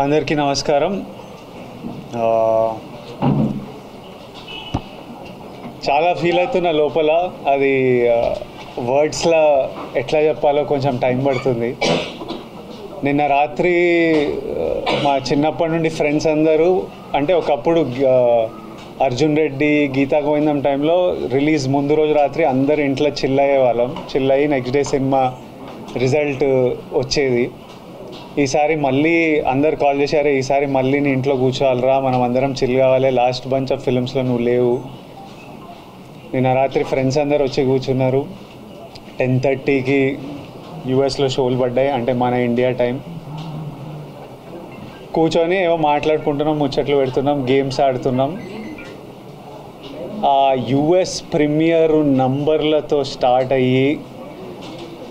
అందరికీ నమస్కారం. చాలా ఫీల్ అవుతున్న లోపల, అది వర్డ్స్లో ఎట్లా చెప్పాలో కొంచెం టైం పడుతుంది. నిన్న రాత్రి మా చిన్నప్పటి నుండి ఫ్రెండ్స్ అందరూ, అంటే ఒకప్పుడు అర్జున్ రెడ్డి, గీతా గోవిందం టైంలో రిలీజ్ ముందు రోజు రాత్రి అందరు ఇంట్లో చిల్ అయ్యేవాళ్ళం. చిల్ అయ్యి నెక్స్ట్ డే సినిమా రిజల్ట్ వచ్చేది. ఈసారి మళ్ళీ అందరు కాల్ చేశారు, ఈసారి మళ్ళీ నీ ఇంట్లో కూర్చోవాలరా, మనం అందరం చిల్ కావాలి, లాస్ట్ బంచ్ ఆఫ్ ఫిల్మ్స్లో నువ్వు లేవు. నిన్న రాత్రి ఫ్రెండ్స్ అందరు వచ్చి కూర్చున్నారు. 10:30కి యూఎస్లో షోలు పడ్డాయి, అంటే మన ఇండియా టైం. కూర్చొని ఏవో మాట్లాడుకుంటున్నాం, ముచ్చట్లు పెడుతున్నాం, గేమ్స్ ఆడుతున్నాం. ఆ యుఎస్ ప్రీమియర్ నంబర్లతో స్టార్ట్ అయ్యి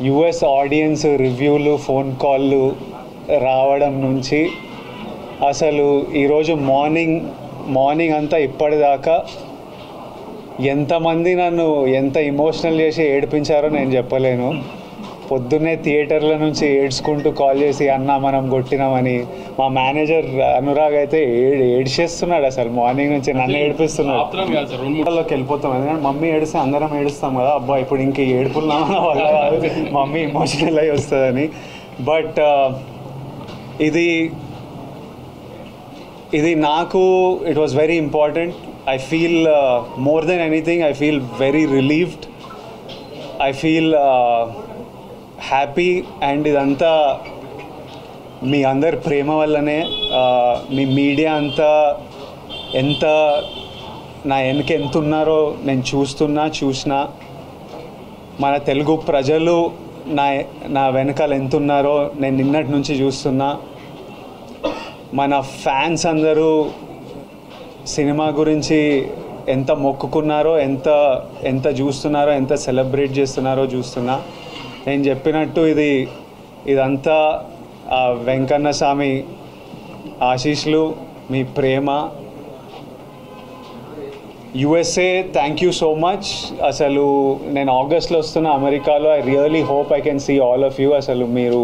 యుఎస్ ఆడియన్స్ రివ్యూలు, ఫోన్ కాళ్ళు రావడం నుంచి అసలు ఈరోజు మార్నింగ్ అంతా ఇప్పటిదాకా ఎంతమంది నన్ను ఎంత ఎమోషనల్ చేసి ఏడిపించారో నేను చెప్పలేను. పొద్దున్నే థియేటర్ల నుంచి ఏడ్చుకుంటూ కాల్ చేసి, అన్న మనం కొట్టినామని. మా మేనేజర్ అనురాగ్ అయితే ఏడ్చేస్తున్నాడు, అసలు మార్నింగ్ నుంచి నన్ను ఏడిపిస్తున్నాడు. రూమ్లోకి వెళ్ళిపోతాం, ఎందుకంటే మమ్మీ ఏడిస్తే అందరం ఏడుస్తాం కదా, అబ్బా ఇప్పుడు ఇంక ఏడుపున్నామన్న వల్ల కాదు, మమ్మీ ఎమోషనల్ అయ్యి వస్తుందని. బట్ ఇది నాకు it was very important. I feel more than anything, I feel very relieved, I feel happy. And ఇదంతా మీ అందరి ప్రేమ వల్లనే. మీ మీడియా అంతా ఎంత నా వెనక ఎంత ఉన్నారో నేను చూసినా. మన తెలుగు ప్రజలు నా వెనకాల ఎంత ఉన్నారో నేను నిన్నటి నుంచి చూస్తున్నా. మన ఫ్యాన్స్ అందరూ సినిమా గురించి ఎంత మొక్కుకున్నారో, ఎంత చూస్తున్నారో, ఎంత సెలబ్రేట్ చేస్తున్నారో చూస్తున్నా. నేను చెప్పినట్టు ఇదంతా ఆ వెంకన్న స్వామి ఆశీస్సులు, మీ ప్రేమ. USA, thank you so much. అసలు నేను ఆగస్ట్లో వస్తున్నా అమెరికాలో. I really hope I can see all of you. అసలు మీరు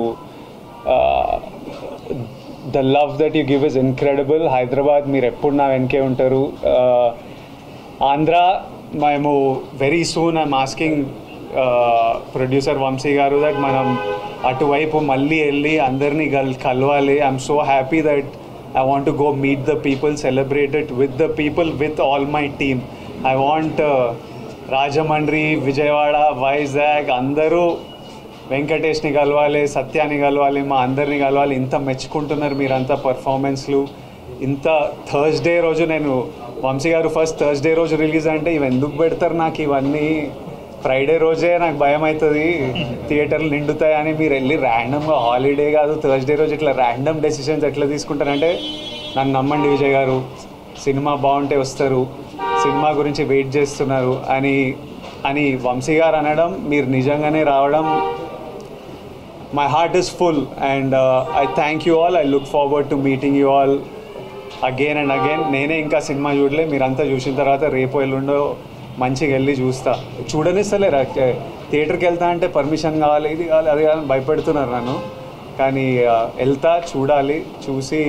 the love that you give is incredible. Hyderabad మీరు ఎప్పుడు నా వెనకే ఉంటారు. ఆంధ్ర మేము very soon I'm asking producer Vamsi garu that మనం అటువైపు మళ్ళీ వెళ్ళి అందరినీ కలవాలి. I'm so happy that I want to go meet the people, celebrate it with the people, with all my team. I want Rajamandri, Vijayawada, Vizag, అందరూ వెంకటేష్ని కలవాలి, సత్యాన్ని కలవాలి, మా అందరిని కలవాలి. ఇంత మెచ్చుకుంటున్నారు మీరంతా పర్ఫార్మెన్స్లు. ఇంత థర్స్డే రోజు, నేను వంశీ గారు ఫస్ట్ థర్స్డే రోజు రిలీజ్ అంటే ఇవి ఎందుకు పెడతారు నాకు ఇవన్నీ, ఫ్రైడే రోజే నాకు భయం అవుతుంది థియేటర్లు నిండుతాయని. మీరు వెళ్ళి ర్యాండమ్గా, హాలిడే కాదు థర్స్డే రోజు ఇట్లా ర్యాండమ్ డెసిషన్స్ ఎట్లా తీసుకుంటారంటే, నన్ను నమ్మండి విజయ్ గారు, సినిమా బాగుంటే వస్తారు, సినిమా గురించి వెయిట్ చేస్తున్నారు అని వంశీ గారు అనడం, మీరు నిజంగానే రావడం, my heart is full. And I thank you all. I look forward to meeting you all again and again. నేనే ఇంకా సినిమా చూడలే, మీరంతా చూసిన తర్వాత రేపు ఎల్లుండో మంచిగా వెళ్ళి చూడనిస్తలేరు. థియేటర్కి వెళ్తా అంటే పర్మిషన్ కావాలి, ఇది కావాలి, అది కావాలి, భయపెడుతున్నారు నన్ను. కానీ వెళ్తా, చూడాలి, చూసి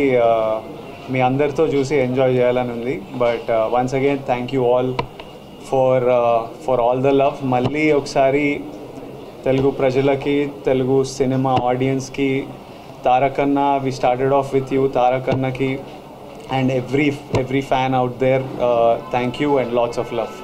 మీ అందరితో చూసి ఎంజాయ్ చేయాలని ఉంది. But once again thank you all for all the love. మళ్ళీ ఒకసారి తెలుగు ప్రజలకి, తెలుగు సినిమా ఆడియన్స్కి, Tarakanna, we started off with you, తారకన్నకి and every fan out there, thank you and lots of love.